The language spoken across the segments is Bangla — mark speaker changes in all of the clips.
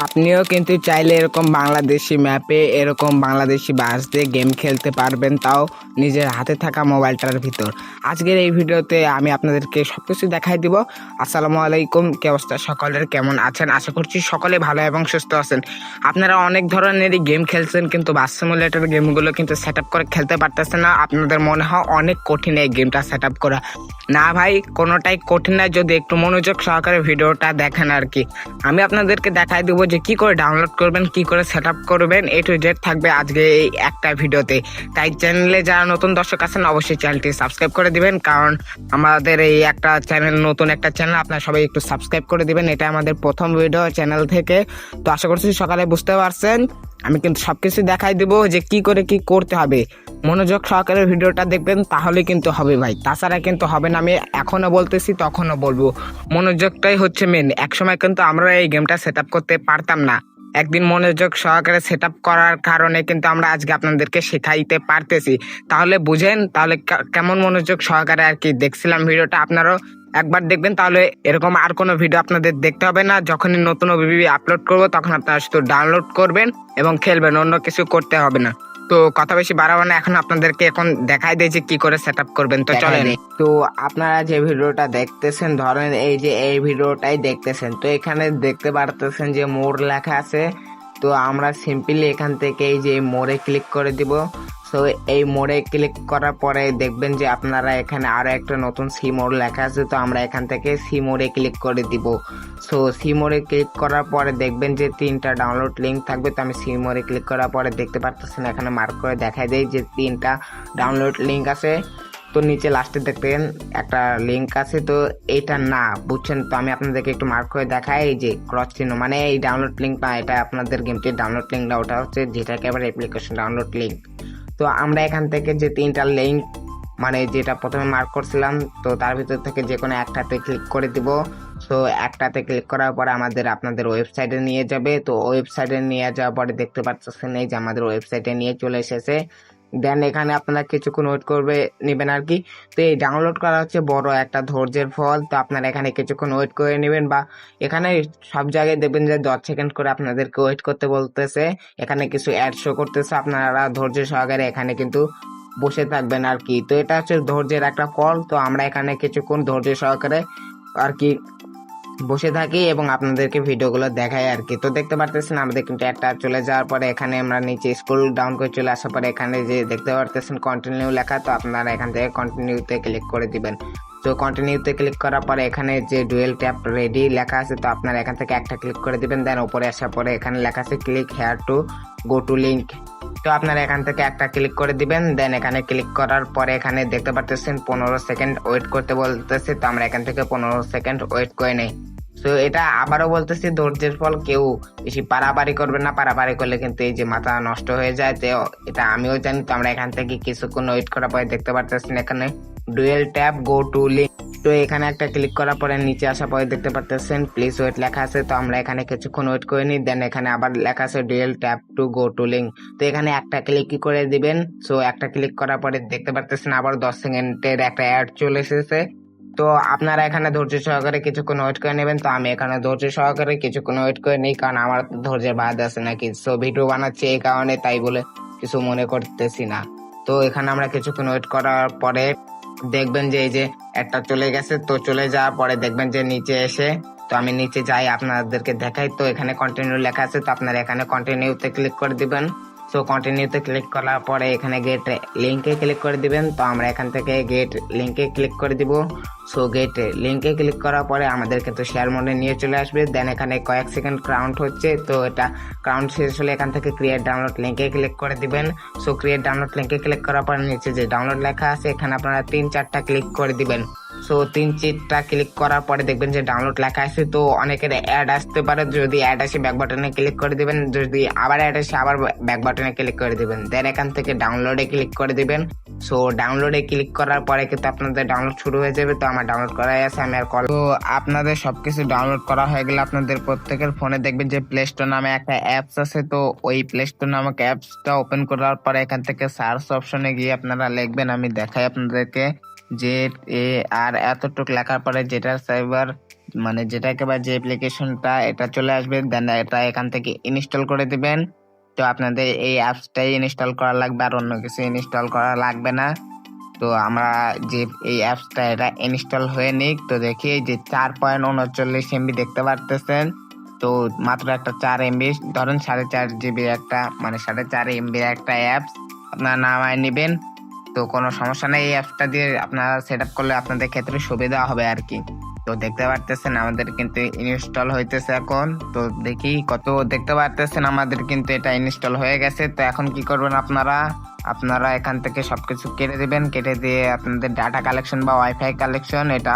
Speaker 1: আপনিও কিন্তু চাইলে এরকম বাংলাদেশি ম্যাপে এরকম বাংলাদেশি বাস দিয়ে গেম খেলতে পারবেন, তাও নিজের হাতে থাকা মোবাইলটার ভিতর। আজকের এই ভিডিওতে আমি আপনাদেরকে সবকিছু দেখাই দিব। আসসালামু আলাইকুম, কি অবস্থা সকলের, কেমন আছেন? আশা করছি সকলে ভালো এবং সুস্থ আছেন। আপনারা অনেক ধরনেরই গেম খেলছেন, কিন্তু বাস সিমুলেটর গেমগুলো কিন্তু সেট আপ করে খেলতে পারতেছেন না। আপনাদের মনে হয় অনেক কঠিন এই গেমটা সেট আপ করা। না ভাই, কোনোটাই কঠিন না, যদি একটু মনোযোগ সহকারে ভিডিওটা দেখেন আর কি। আমি আপনাদেরকে দেখাই দেবো যে কি করে ডাউনলোড করবেন, কি করে সেট আপ করবেন, এ টু জেড থাকবে আজকে এই একটা ভিডিওতে। তাই চ্যানেলে যারা নতুন দর্শক আছেন অবশ্যই চ্যানেলটি সাবস্ক্রাইব করে দিবেন, কারণ আমাদের এই একটা চ্যানেল, নতুন একটা চ্যানেল, আপনারা সবাই একটু সাবস্ক্রাইব করে দিবেন। এটা আমাদের প্রথম ভিডিও চ্যানেল থেকে। তো আশা করছি সকালে বুঝতে পারছেন। আমি কিন্তু সবকিছু দেখাই দেবো যে কি করে কি করতে হবে। মনোযোগ সহকারে ভিডিওটা দেখবেন, তাহলে কিন্তু হবে ভাই, তাছাড়া কিন্তু হবে না। আমি এখনো বলতেছি, তখনও বলবো, মনোযোগটাই হচ্ছে মেন। একসময় কিন্তু আমরা এই গেমটা সেট আপ করতে পারতাম না, একদিন মনোযোগ সহকারে সেট আপ করার কারণে কিন্তু আমরা আজকে আপনাদেরকে শেখাইতে পারতেছি। তাহলে বুঝেন, তাহলে কেমন মনোযোগ সহকারে আর কি দেখছিলাম ভিডিওটা। আপনারাও একবার দেখবেন, তাহলে এরকম আর কোনো ভিডিও আপনাদের দেখতে হবে না। যখনই নতুন ওবিবি আপলোড করবো তখন আপনারা শুধু ডাউনলোড করবেন এবং খেলবেন, অন্য কিছু করতে হবে না। তো কথা বেশি বাড়াবো না, এখন আপনাদেরকে এখন দেখাই দেয় যে কি করে সেট আপ করবেন। তো চলেন। তো আপনারা যে ভিডিওটা দেখতেছেন, ধরেন এই যে এই ভিডিওটাই দেখতেছেন, তো এখানে দেখতে পারতেছেন যে মোর লেখা আছে। তো আমরা সিম্পলি এখান থেকে এই যে মোড়ে ক্লিক করে দিব। সো এই মোড়ে ক্লিক করার পরে দেখবেন যে আপনারা এখানে আরো একটা নতুন সি মোড লেখা আছে। তো আমরা এখান থেকে সি মোড়ে ক্লিক করে দিব। সো সি মোড়ে ক্লিক করার পরে দেখবেন যে 3টা ডাউনলোড লিঙ্ক থাকবে। তো আমি সি মোড়ে ক্লিক করার পরে দেখতে পারতেছেন এখানে মার্ক করে দেখাই দেয় যে 3টা ডাউনলোড লিঙ্ক আছে। তো নিচে লাস্টে দেখবেন একটা লিঙ্ক আছে, তো এটা না, বুঝছেন? তো আমি আপনাদেরকে একটু মার্ক করে দেখাই, এই যে ক্রস চিহ্ন, মানে এই ডাউনলোড লিঙ্ক না, এটা আপনাদের গেমটির ডাউনলোড লিঙ্ক না, ওটা হচ্ছে যেটাকে আবার অ্যাপ্লিকেশন ডাউনলোড লিঙ্ক। তো আমরা এখান থেকে যে 3টা লিঙ্ক, মানে যেটা প্রথমে মার্ক করছিলাম, তো তার ভিতর থেকে যে কোনো একটাতে ক্লিক করে দিব। সো একটাতে ক্লিক করার পরে আপনাদের ওয়েবসাইটে নিয়ে যাবে। তো ওয়েবসাইটে নিয়ে যাওয়ার পরে দেখতে পাচ্ছেন এই যে আমাদের ওয়েবসাইটে নিয়ে চলে এসেছে। দেন এখানে আপনারা কিছুক্ষণ ওয়েট করবে নেবেন আর কি। তো এই ডাউনলোড করা হচ্ছে বড় একটা ধৈর্যের ফল। তো আপনারা এখানে কিছুক্ষণ ওয়েট করে নেবেন, বা এখানে সব জায়গায় দেখবেন যে 10 সেকেন্ড করে আপনাদেরকে ওয়েট করতে বলতেছে। এখানে কিছু অ্যাড শো করতেছে, আপনারা ধৈর্য সহকারে এখানে কিন্তু বসে থাকবেন আর কি। তো এটা হচ্ছে ধৈর্যের একটা ফল। তো আমরা এখানে কিছুক্ষণ ধৈর্য সহকারে আর কি বসে থাকি এবং আপনাদেরকে ভিডিওগুলো দেখাই আর কি। তো দেখতে পারতেছেন আমাদের কিন্তু একটা চলে যাওয়ার পরে এখানে আমরা নিচে স্ক্রল ডাউন করে চলে আসার পরে এখানে যে দেখতে পারতেছেন কন্টিনিউ লেখা। তো আপনারা এখান থেকে কন্টিনিউতে ক্লিক করে দিবেন। তো কন্টিনিউতে ক্লিক করার পরে এখানে যে ডুয়েল ট্যাপ রেডি লেখা আছে, তো আপনারা এখান থেকে একটা ক্লিক করে দিবেন। দেন উপরে আসার পরে এখানে লেখা আছে click here to go to link. তো আপনারা এখান থেকে একটা ক্লিক করে দিবেন। দেন এখানে ক্লিক করার পরে এখানে দেখতে পারতেছেন 15 সেকেন্ড ওয়েট করতে বলতেছে। তো আমরা এখান থেকে 15 সেকেন্ড ওয়েট করে নেই। তো এটা আবারও বলতেছি, ধৈর্যের ফল, কেউ বেশি পারাপারি করবে না, পারাপারি করলে কিন্তু এই যে মাথা নষ্ট হয়ে যায়। তো এটা আমিও জানি। তো আমরা এখান থেকে কিছুক্ষণ ওয়েট করার পরে দেখতে পারতেছেন এখানে dual tap go to link. তো এখানে একটা ক্লিক করার পরে নিচে আসার পরে দেখতে পারতেছেন প্লিজ ওয়েট লেখা আছে। তো আমরা এখানে কিছুক্ষণ ওয়েট করে নিই। দেন এখানে আবার লেখা আছে dual tap to go to link. তো এখানে একটা ক্লিক করে দিবেন। সো একটা ক্লিক করার পরে দেখতে পারতেছেন আবার 10 সেকেন্ডের একটা অ্যাড চলে এসেছে। তো আপনারা এখানে ধৈর্য সহকারে কিছুক্ষণ ওয়েট করে নেবেন। তো আমি এখানে ধৈর্য সহকারে কিছুক্ষণ ওয়েট করে নিই, কারণ আমার ধৈর্যের বাদ আছে নাকি। সো ভিডিও বানাচ্ছি এই কারণে, তাই বলে কিছু মনে করতেছি না। তো এখানে আমরা কিছুক্ষণ ওয়েট করার পরে দেখবেন যে এই যে একটা চলে গেছে। তো চলে যাওয়ার পরে দেখবেন যে নিচে এসে, তো আমি নিচে যাই আপনাদেরকে দেখাই। তো এখানে কন্টিনিউ লেখা আছে, তো আপনারা এখানে কন্টিনিউতে ক্লিক করে দিবেন। সো কন্টিনিউতে ক্লিক করার পরে এখানে গেট লিঙ্কে ক্লিক করে দিবেন। তো আমরা এখান থেকে গেট লিঙ্কে ক্লিক করে দিব। সো গেট লিঙ্কে ক্লিক করার পরে আমাদের কিন্তু শেয়ার মোডে নিয়ে চলে আসবে। দেন এখানে কয়েক সেকেন্ড কাউন্ট হচ্ছে। তো এটা কাউন্ট শেষ হলে এখান থেকে ক্রিয়েট ডাউনলোড লিঙ্কে ক্লিক করে দিবেন। সো ক্রিয়েট ডাউনলোড লিঙ্কে ক্লিক করার পরে নিচে যে ডাউনলোড লেখা আছে এখানে আপনারা 3-4টা ক্লিক করে দিবেন। সো 3-4টা ক্লিক করার পরে দেখবেন যে ডাউনলোড লেখা আছে। তো অনেকের অ্যাড আসতে পারে, যদি অ্যাড আসে ব্যাক বাটনে ক্লিক করে দিবেন, যদি আবার অ্যাড আসে আবার ব্যাক বাটনে ক্লিক করে দিবেন। দেন এখান থেকে ডাউনলোডে ক্লিক করে দিবেন। সো ডাউনলোডে ক্লিক করার পরে কিন্তু আপনাদের ডাউনলোড শুরু হয়ে যাবে। তো আমার ডাউনলোড করাই আছে, আমি আর কল। তো আপনাদের সবকিছু ডাউনলোড করা হয়ে গেলে আপনাদের প্রত্যেকের ফোনে দেখবেন যে প্লে স্টোর নামে একটা অ্যাপস আছে। তো ওই প্লে স্টোর নামক অ্যাপসটা ওপেন করার পরে এখান থেকে সার্চ অপশনে গিয়ে আপনারা লিখবেন, আমি দেখাই আপনাদেরকে, যে এ আর এতটুক লেখার পরে যেটা সাইবার মানে যেটা একেবারে যে অ্যাপ্লিকেশনটা এটা চলে আসবে, দেন এটা এখান থেকে ইনস্টল করে দিবেন। তো আপনাদের এই অ্যাপসটাই ইনস্টল করা লাগবে, আর অন্য কিছু ইনস্টল করা লাগবে না। তো আমরা যে এই অ্যাপসটা এটা ইনস্টল হয়ে নিক। তো দেখি এই যে 4.39 MB দেখতে পারতেছেন। তো মাত্র একটা 4 MB, ধরেন 4.5 GB একটা, মানে 4.5 MB একটা অ্যাপস আপনারা নামায় নেবেন। তো কোনো সমস্যা নেই, এই অ্যাপসটা দিয়ে আপনারা সেট আপ করলে আপনাদের ক্ষেত্রে সুবিধা হবে আর কি। তো দেখতে পারতেছেন আমাদের কিন্তু ইনস্টল হইতেছে এখন। তো দেখি কত, দেখতে পারতেছেন আমাদের কিন্তু এটা ইনস্টল হয়ে গেছে। তো এখন কি করবেন আপনারা এখান থেকে সবকিছু কেটে দিবেন, কেটে দিয়ে আপনাদের ডাটা কালেকশন বা ওয়াইফাই কালেকশন এটা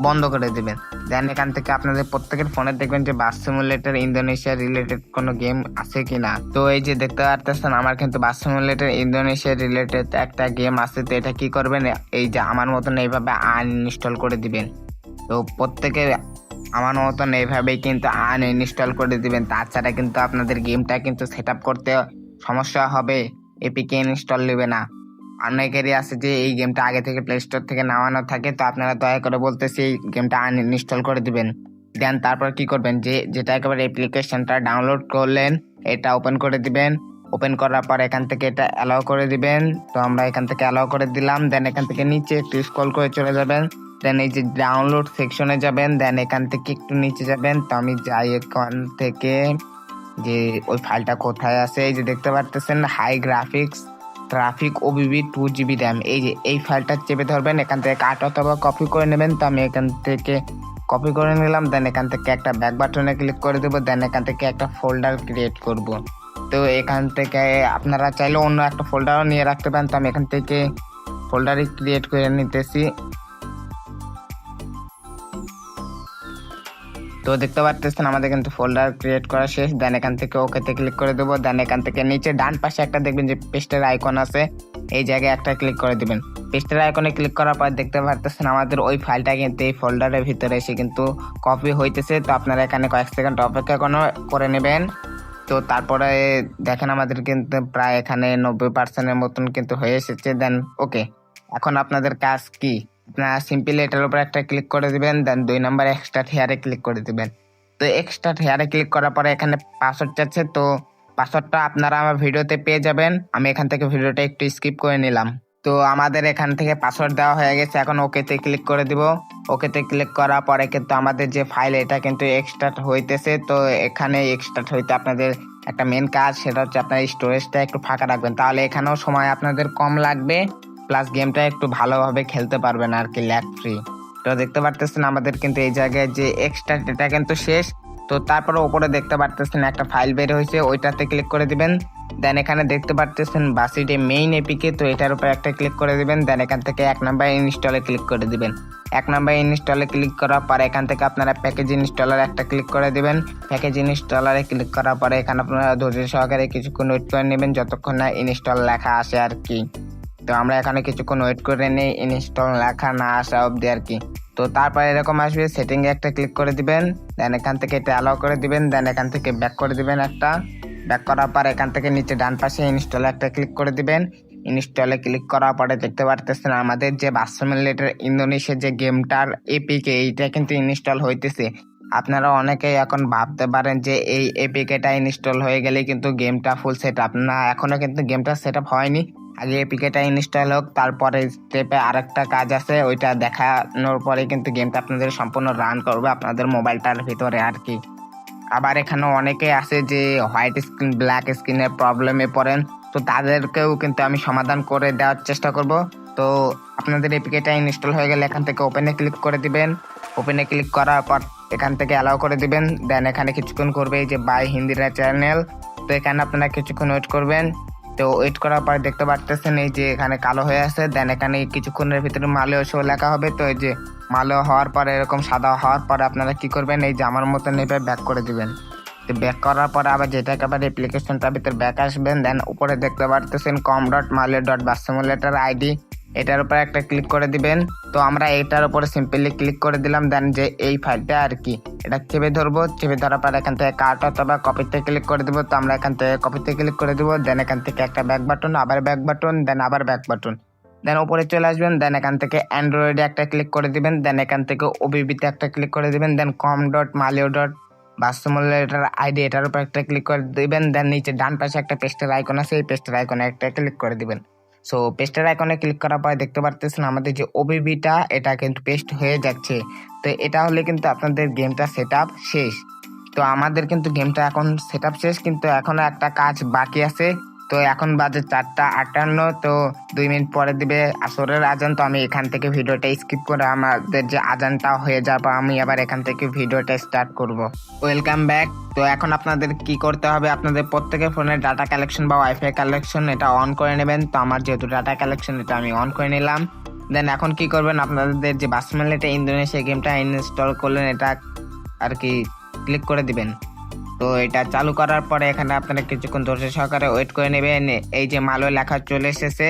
Speaker 1: বন্ধ করে দিবেন। দেন এখান থেকে আপনাদের প্রত্যেকের ফোনে দেখবেন যে বাস সিমুলেটর ইন্দোনেশিয়া রিলেটেড কোনো গেম আছে কিনা। তো এই যে দেখতে পারতেছেন আমার কিন্তু বাস সিমুলেটর ইন্দোনেশিয়া রিলেটেড একটা গেম আছে। তো এটা কি করবেন, এই যে আমার মতন এইভাবে আনইনস্টল করে দিবেন। তো প্রত্যেকে আমার মতন এইভাবেই কিন্তু আনইনস্টল করে দিবেন, তাছাড়া কিন্তু আপনাদের গেমটা কিন্তু সেট আপ করতে সমস্যা হবে, এপিকে ইনস্টল নেবে না। অনেকেরই আছে যে এই গেমটা আগে থেকে প্লে স্টোর থেকে নামানো থাকে। তো আপনারা দয়া করে বলতেছি এই গেমটা আনইনস্টল করে দিবেন। দেন তারপর কি করবেন, যেটা একেবারে অ্যাপ্লিকেশনটা ডাউনলোড করলেন এটা ওপেন করে দিবেন। ওপেন করার পর এখান থেকে এটা অ্যালাউ করে দিবেন। তো আমরা এখান থেকে অ্যালাউ করে দিলাম। দেন এখান থেকে নিচে একটু স্ক্রল করে চলে যাবেন। দেন এই যে ডাউনলোড সেকশনে যাবেন। দেন এখান থেকে একটু নিচে যাবেন। তো আমি যাই এখান থেকে, যে ওই ফাইলটা কোথায় আছে, এই যে দেখতে পারতেছেন হাই গ্রাফিক্স ট্রাফিক ওবিবি 2 GB র্যাম, এই যে এই ফাইলটা চেপে ধরবেন, এখান থেকে কাট অথবা কপি করে নেবেন। তো আমি এখান থেকে কপি করে নিলাম। দেন এখান থেকে একটা ব্যাক বাটনে ক্লিক করে দেবো। দেন এখান থেকে একটা ফোল্ডার ক্রিয়েট করব। তো এখান থেকে আপনারা চাইলে অন্য একটা ফোল্ডারও নিয়ে রাখতে পারেন। তো আমি এখান থেকে ফোল্ডারই ক্রিয়েট করে নিতেছি। তো দেখতে পাচ্ছেন আমাদের কিন্তু ফোল্ডার ক্রিয়েট করা শেষ। দেন এখান থেকে ওকেতে ক্লিক করে দেবো। দেন এখান থেকে নিচে ডান পাশে একটা দেখবেন যে পেস্টের আইকন আছে, এই জায়গায় একটা ক্লিক করে দিবেন। পেস্টের আইকনে ক্লিক করার পর দেখতে পাচ্ছেন আমাদের ওই ফাইলটা কিন্তু এই ফোল্ডারের ভিতরে এসে কিন্তু কপি হইতেছে। তো আপনারা এখানে কয়েক সেকেন্ড অপেক্ষা করে নেবেন। তো তারপরে দেখেন আমাদের কিন্তু প্রায় এখানে 90% মতন কিন্তু হয়ে এসেছে। দেন ওকে, এখন আপনাদের কাজ কি, আপনারা সিম্পলি এটার উপর একটা ক্লিক করে দিবেন। দেন 2 নাম্বার এক্সট্রা হেয়ারে ক্লিক করে দিবেন। তো এক্সট্রা হেয়ারে ক্লিক করার পরে এখানে পাসওয়ার্ড চাচ্ছে। তো পাসওয়ার্ডটা আপনারা আমার ভিডিওতে পেয়ে যাবেন। আমি এখান থেকে ভিডিওটা একটু স্কিপ করে নিলাম। তো আমাদের এখান থেকে পাসওয়ার্ড দেওয়া হয়ে গেছে। এখন ওকেতে ক্লিক করে দিব। ওকেতে ক্লিক করার পরে কিন্তু আমাদের যে ফাইল এটা কিন্তু এক্সট্রাক্ট হইতেছে। তো এখানে এক্সট্রাক্ট হইতে আপনাদের একটা মেন কাজ, সেটা হচ্ছে আপনার স্টোরেজটা একটু ফাঁকা রাখবেন, তাহলে এখানেও সময় আপনাদের কম লাগবে, প্লাস গেমটা একটু ভালোভাবে খেলতে পারবেন আর কি, ল্যাগ ফ্রি। তো দেখতে পারতেছেন আমাদের কিন্তু এই জায়গায় যে এক্সট্রা ডেটা কিন্তু শেষ। তো তারপরে উপরে দেখতে পারতেছেন একটা ফাইল বের হয়েছে, ওইটাতে ক্লিক করে দিবেন। দেন এখানে দেখতে পারতেছেন বাসিডে মেইন এপিকে, তো এটার উপর একটা ক্লিক করে দিবেন। দেন এখান থেকে 1 নাম্বার ইনস্টলে ক্লিক করে দিবেন। 1 নাম্বার ইনস্টলে ক্লিক করার পরে এখান থেকে আপনারা প্যাকেজ ইনস্টলার একটা ক্লিক করে দিবেন। প্যাকেজ ইনস্টলারে ক্লিক করার পরে এখানে আপনারা ধৈর্য সহকারে কিছুক্ষণ ওয়েট করে নেবেন যতক্ষণ না ইনস্টল লেখা আসে আর কি। তো আমরা এখানে কিছুক্ষণ ওয়েট করে নেই ইনস্টল লেখা না আসা অবধি আর কি। তো তারপরে এরকম আসবে, সেটিংয়ে একটা ক্লিক করে দিবেন। দেন এখান থেকে এটা অ্যালাউ করে দিবেন। দেন এখান থেকে ব্যাক করে দিবেন একটা। ব্যাক করার পর এখান থেকে নিচে ডান পাশে ইনস্টলে একটা ক্লিক করে দিবেন। ইনস্টলে ক্লিক করার পরে দেখতে পারতেছেন আমাদের যে বাস সিমুলেটর ইন্দোনেশিয়া যে গেমটার এপিকে, এইটা কিন্তু ইনস্টল হইতেছে। আপনারা অনেকেই এখন ভাবতে পারেন যে এই এপিকেটা ইনস্টল হয়ে গেলে কিন্তু গেমটা ফুল সেট আপ, না, এখনো কিন্তু গেমটা সেট আপ হয়নি। আগে এপিকেটা ইনস্টল হোক, তারপরে স্টেপে আরেকটা কাজ আছে, ওইটা দেখানোর পরে কিন্তু গেমটা আপনাদের সম্পূর্ণ রান করবে আপনাদের মোবাইলটার ভিতরে আর কি। আবার এখানে অনেকে আছে যে হোয়াইট স্ক্রিন ব্ল্যাক স্ক্রিনের প্রবলেমে পড়েন, তো তাদেরকেও কিন্তু আমি সমাধান করে দেওয়ার চেষ্টা করব। তো আপনাদের এপিকেটা ইনস্টল হয়ে গেলে এখান থেকে ওপেনে ক্লিক করে দিবেন। ওপেনে ক্লিক করার পর এখান থেকে অ্যালাউ করে দিবেন। দেন এখানে কিছুক্ষণ করবে এই যে বাই হিন্দিরা চ্যানেল, তো এখানে আপনারা কিছুক্ষণ ওয়েট করবেন। তো ওয়েট করার পর দেখতে পারতেছেন এই যে এখানে কালো হয়ে আছে। দেন এখানে কিছুক্ষণের ভিতরে মালেও শো লেখা হবে। তো এই যে মালো হওয়ার পরে এরকম সাদা হওয়ার পরে আপনারা কি করবেন, এই যে আমার মতন এভাবে ব্যাক করে দিবেন। তো ব্যাক করার পরে আবার যেটা একেবারে অ্যাপ্লিকেশনটার ভিতরে ব্যাক আসবেন। দেন উপরে দেখতে পারতেছেন com.malle.basimulator আইডি, এটার উপরে একটা ক্লিক করে দিবেন। তো আমরা এটার উপরে সিম্পলি ক্লিক করে দিলাম। দেন যে এই ফাইলটা আর কি, এটা চেপে ধরবো। চেপে ধরার পর এখান থেকে কাট অথবা কপিতে ক্লিক করে দেবো। তো আমরা এখান থেকে কপিতে ক্লিক করে দেবো। দেন এখান থেকে একটা ব্যাক বাটন, আবার ব্যাক বাটন, দেন আবার ব্যাক বাটন। দেন উপরে চলে আসবেন, দেন এখান থেকে অ্যান্ড্রয়েডে একটা ক্লিক করে দিবেন, দেন এখান থেকে ওবিবিতে একটা ক্লিক করে দিবেন, দেন com.malio. বাস্তবমূল্যের আইডি এটার উপর একটা ক্লিক করে দিবেন, দেন নিচে ডান পাশে একটা পেস্টের আইকন আছে, এই পেস্টের আইকনে একটা ক্লিক করে দিবেন। সো পেস্টের আইকনে ক্লিক করার পরে দেখতে পারতেছেন আমাদের যে ওবিবিটা এটা কিন্তু পেস্ট হয়ে যাচ্ছে। তো এটা হলে কিন্তু আপনাদের গেমটা সেট আপ শেষ। তো আমাদের কিন্তু গেমটা এখন সেট আপ শেষ, কিন্তু এখনো একটা কাজ বাকি আছে। তো এখন বাজে 4:58, তো 2 মিনিট পরে দিবে আসরের আজান। তো আমি এখান থেকে ভিডিওটা স্কিপ করে আমাদের যে আজানটা হয়ে যাওয়ার পর আমি আবার এখান থেকে ভিডিওটা স্টার্ট করব। Welcome back. তো এখন আপনাদের কি করতে হবে, আপনাদের প্রত্যেকের ফোনের ডাটা কালেকশন বা ওয়াইফাই কালেকশন এটা অন করে নেবেন। তো আমার যেহেতু ডাটা কালেকশন এটা আমি অন করে নিলাম। দেন এখন কি করবেন, আপনাদের যে বাসমলেটা ইন্দোনেশিয়া গেমটা ইনস্টল করলেন এটা আর কি ক্লিক করে দিবেন। তো এটা চালু করার পরে এখানে আপনারা কিছুক্ষণ ধৈর্য সহকারে ওয়েট করে নেবেন। এই যে মালয় লেখা চলে এসেছে,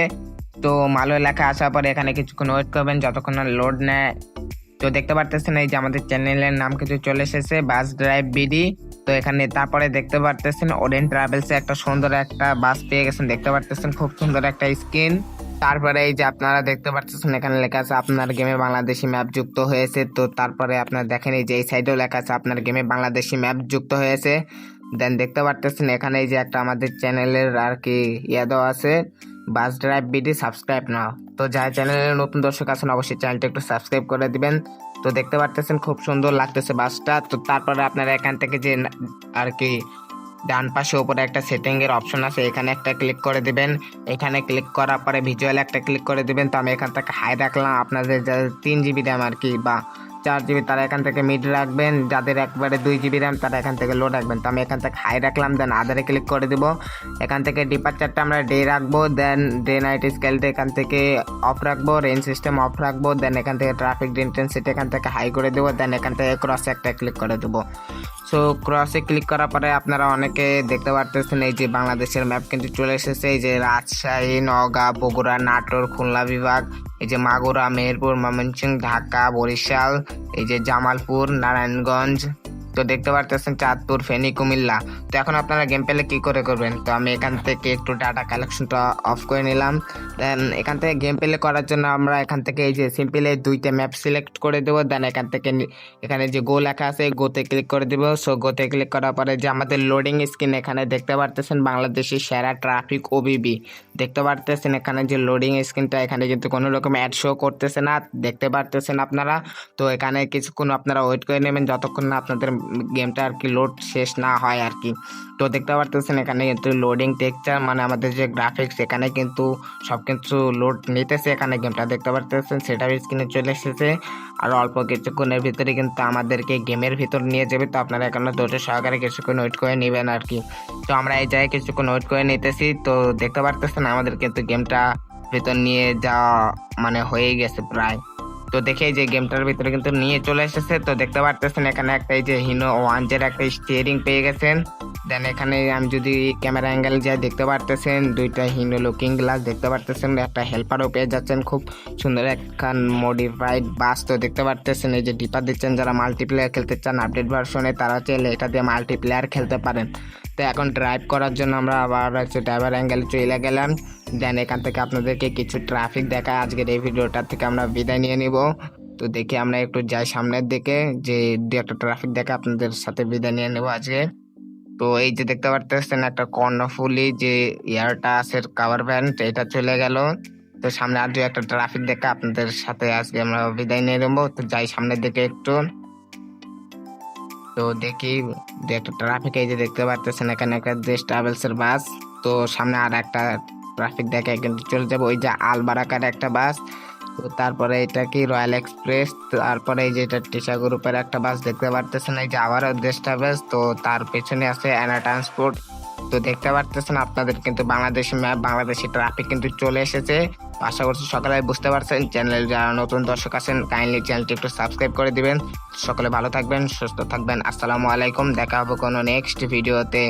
Speaker 1: তো মালয় লেখা আসার পরে এখানে কিছুক্ষণ ওয়েট করবেন যতক্ষণ না লোড নেয়। তো দেখতে পারতেছেন এই যে আমাদের চ্যানেলের নাম কিছু চলে এসেছে, বাস ড্রাইভ বিডি। তো এখানে তারপরে দেখতে পারতেছেন ওডেন ট্রাভেলসে একটা সুন্দর একটা বাস পেয়ে গেছেন, দেখতে পারতেছেন খুব সুন্দর একটা স্ক্রিন। তারপরে এই যে আপনারা দেখতে পাচ্ছেন এখানে লেখা আছে আপনার গেমে বাংলাদেশি ম্যাপ যুক্ত হয়েছে। তো তারপরে আপনারা দেখেন এই যে এই সাইডেও লেখা আছে আপনার গেমে বাংলাদেশি ম্যাপ যুক্ত হয়েছে। দেন দেখতে পাচ্ছেন এখানে এই যে একটা আমাদের চ্যানেলের আর কি দেওয়া আছে, বাস ড্রাইভ বিডি সাবস্ক্রাইব নাও। তো যারা চ্যানেলের নতুন দর্শক আছেন অবশ্যই চ্যানেলটা একটু সাবস্ক্রাইব করে দিবেন। তো দেখতে পারতেছেন খুব সুন্দর লাগতেছে বাসটা। তো তারপরে আপনারা এখান থেকে যে আর কি ডান পাশে উপরে একটা সেটিং এর অপশন আছে, এখানে একটা ক্লিক করে দিবেন। এখানে ক্লিক করার পরে ভিজুয়াল একটা ক্লিক করে দিবেন। তো আমি এখান থেকে হাই রাখলাম, আপনাদের যাদের 3 জিবি র্যাম আর কি বা 4 জিবি তারা এখান থেকে মিড রাখবেন, যাদের একবারে 2 জিবি র্যাম তারা এখান থেকে লো রাখবেন। তো আমি এখান থেকে হাই রাখলাম, দেন আদারে ক্লিক করে দিব। এখান থেকে ডিপারচারটা আমরা ডে রাখবো, দেন ডে নাইট স্কেলটা এখান থেকে অফ রাখবো, রেঞ্জ সিস্টেম অফ রাখবো, দেন এখান থেকে ট্রাফিক ইন্টেন্সিটি এখান থেকে হাই করে দেবো, দেন এখান থেকে ক্রসে একটা ক্লিক করে দেবো। সো ক্রসে ক্লিক করার পরে আপনারা অনেকে দেখতে পারতেছেন এই যে বাংলাদেশের ম্যাপ কিন্তু চলে এসেছে। এই যে রাজশাহী, নওগাঁ, বগুড়া, নাটোর, খুলনা বিভাগ, এই যে মাগুরা, মেহেরপুর, ময়মনসিংহ, ঢাকা, বরিশাল, এই যে জামালপুর, নারায়ণগঞ্জ, তো দেখতে পারতেছেন চাঁদপুর, ফেনী, কুমিল্লা। তো এখন আপনারা গেম পেলে কি করে করবেন, তো আমি এখান থেকে একটু ডাটা কালেকশনটা অফ করে নিলাম। দেন এখান থেকে গেম পেলে করার জন্য আমরা এখান থেকে এই যে সিম্পলি 2টা ম্যাপ সিলেক্ট করে দেবো। দেন এখান থেকে এখানে যে গো লেখা আছে গোতে ক্লিক করে দেবো। সো গোতে ক্লিক করার পরে যে আমাদের লোডিং স্ক্রিন এখানে দেখতে পারতেছেন বাংলাদেশের সেরা ট্রাফিক ওবিবি, দেখতে পারতেছেন এখানে যে লোডিং স্ক্রিনটা এখানে কিন্তু কোনো রকম অ্যাড শো করতেছে না, দেখতে পারতেছেন আপনারা। তো এখানে কিছুক্ষণ আপনারা ওয়েট করে নেবেন যতক্ষণ না আপনাদের গেমটা আর কি লোড শেষ না হয় আর কি। তো দেখতে পারতেছেন এখানে কিন্তু লোডিং টেক্সচার মানে আমাদের যে গ্রাফিক্স এখানে কিন্তু সব কিছু লোড নিতেছে। এখানে গেমটা দেখতে পারতেছেন সেটা স্ক্রিনে চলে এসেছে, আর অল্প কিছুক্ষণের ভিতরে কিন্তু আমাদেরকে গেমের ভিতর নিয়ে যাবে। তো আপনারা এখানে ধৈর্য সহকারে কিছুক্ষণ ওয়েট করে নেবেন আর কি। তো আমরা এই জায়গায় কিছুক্ষণ ওয়েট করে নিতেছি। তো দেখতে পারতেছেন আমাদের কিন্তু গেমটা ভিতর নিয়ে যাওয়া মানে হয়ে গেছে প্রায়। তো দেখে যে গেমটার ভিতরে কিন্তু নিয়ে চলে এসেছে। তো দেখতে পারতেছেন এখানে একটা এই যে হিনো 1 একটা স্টিয়ারিং পেয়ে গেছেন। দেন এখানে আমি যদি ক্যামেরা অ্যাঙ্গেল যাই দেখতে পারতেছেন 2টা হিনো লুকিং গ্লাস দেখতে পারতেছেন, একটা হেল্পারও পেয়ে যাচ্ছেন, খুব সুন্দর একখান মডিফাইড বাস। তো দেখতে পারতেছেন এই যে ডিপার দিচ্ছেন, যারা মাল্টিপ্লেয়ার খেলতে চান আপডেট ভার্সনে তারা চাইলে এটা দিয়ে মাল্টিপ্লেয়ার খেলতে পারেন। তো এখন ড্রাইভ করার জন্য আমরা আবার হচ্ছে ড্রাইভার অ্যাঙ্গেল চলে গেলাম। দেন এখান থেকে আপনাদেরকে কিছু ট্রাফিক দেখায় আজকের এই ভিডিওটা থেকে আমরা বিদায় নিয়ে নিব। তো দেখি আমরা একটু যাই সামনের দিকে, যে 2 একটা ট্রাফিক দেখে আপনাদের সাথে বিদায় নিয়ে নেবো আজকে। তো এই যে দেখতে পারতেছেন একটা কর্ণফুলি যে এয়ারটা আছে কাভার ভ্যান এটা চলে গেল। তো সামনে আর 2 একটা ট্রাফিক দেখে আপনাদের সাথে আজকে আমরা বিদায় নিয়ে নেবো। তো যাই সামনের দিকে একটু, তো দেখি 2 একটা ট্রাফিক এই যে দেখতে পারতেছেন এখানে একটা দেশ ট্রাভেলসের বাস। তো সামনে আর একটা ট্রাফিক দেখে কিন্তু চলে যাবো ওই যে আলবারাকার একটা বাস। তো তারপরে এটা কি রয়্যাল এক্সপ্রেস, তারপরে এই যে এটা টিসা গ্রুপের একটা বাস দেখতে পারতেছেন এই যে আবারও দেশ ট্রাভেলস। তো তার পেছনে আছে অ্যানা ট্রান্সপোর্ট। তো দেখতে পারতেছেন আপনাদের কিন্তু বাংলাদেশি ম্যাপ বাংলাদেশি ট্রাফিক কিন্তু চলে এসেছে। আশা করছি সকালে বুঝতে পারছেন। চ্যানেল যারা নতুন দর্শক আছেন কাইন্ডলি চ্যানেলটি একটু সাবস্ক্রাইব করে দিবেন। সকলে ভালো থাকবেন, সুস্থ থাকবেন। আসসালামু আলাইকুম, দেখা হবে কোনো নেক্সট ভিডিওতে।